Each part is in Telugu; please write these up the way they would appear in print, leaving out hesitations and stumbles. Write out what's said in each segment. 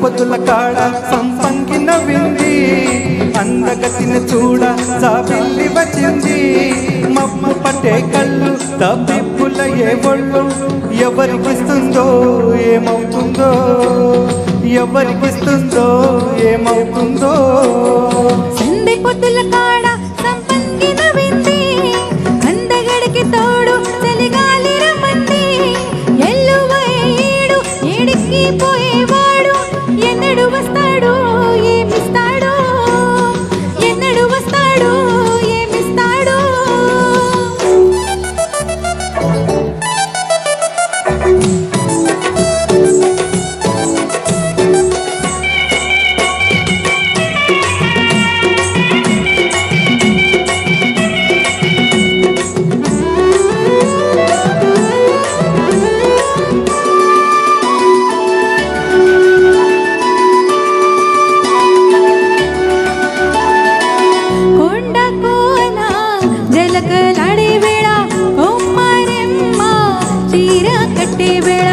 పొద్దుల కాడ సంపంగిన వింది అందగతిని చూడ జాబిల్లి వచ్చింది మమ్మ పట్టే కళ్ళు తప్పిప్పుల ఏ ఒళ్ళు ఎవరికిస్తుందో ఏమవుతుందో ఎవరికిస్తుందో ఏమవుతుందో సందె పొద్దుల కాడ సంపంగిన వింది అందగడికి తోడు చలిగాలి రమ్మంది ఎల్లువయ్యేడు ఏడికి పోయేవాడు ఎన్నడు వస్తాడు ఏమిస్తాడు ఎన్నడు వస్తాడు ఏమిస్తాడు జలకలాడే వేళ కొమ్మరెమ్మ చీర కట్టే వేళ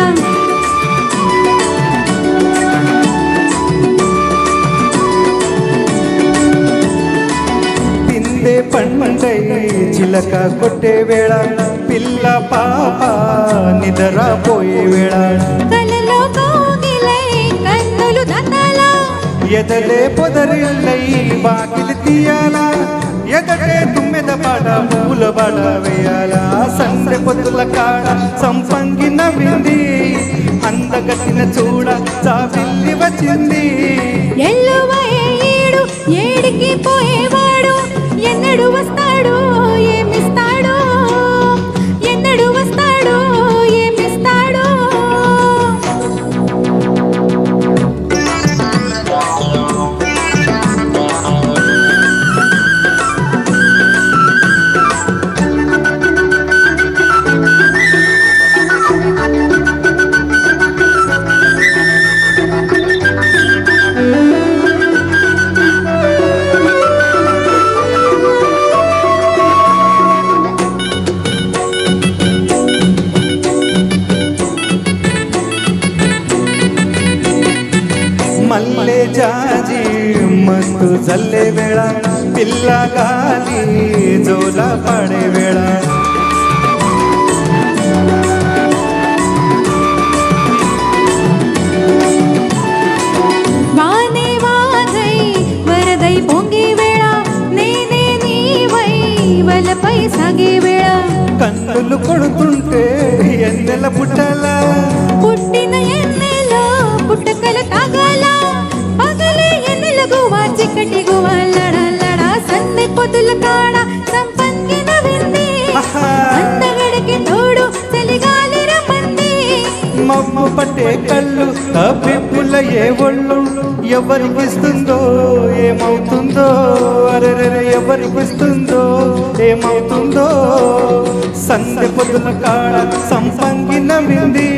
తిందే పండై చిలక కొట్టే వేళ పిల్ల పాప నిద్రపోయే వేళ కలలో కోగిలై కన్నులు దండాల ఎదలే పొదరిల్లై బాకిలి తీయాలా ఎదటే తుమ్మెద పాట పూల బాట వేయాల సందె పొద్దుల కాడ సంపంగిన వింది అందగట్టిన చూడ జాబిల్లి వచ్చింది ఎల్లువయ్యేడు ఏడికి పోయేవాడు ఎన్నడు వస్తాడు ఏమిస్తాడు ఎన్నడు వస్తాడు ఏమిస్తాడు మల్లె జాజి మస్తు జల్లే వేళ పిల్ల గాలి జోల పడే వేళ వానే వానై వరదై పొంగే వేళ నేనే నీవై వలపై సాగే వేళ కన్నులు కొడుతుంటే ఎన్నెల పుట్టల పుట్టిన ఎన్నెలో పుట్టకల తాగాల పగలే ఎన్నెల గువా చిక్కటి గువా లడా సందె పొద్దుల కాడ సంపంగిన వింది అందగడికి తోడు చలిగాలి రమ్మంది మమ్మ పట్టే కళ్ళు తప్పిప్పుల ఏ ఒళ్ళు ఎవరికిస్తుందో ఏమవుతుందో అరెరె ఎవరికిస్తుందో ఏమవుతుందో సందె పొద్దుల కాడ సంపంగిన వింది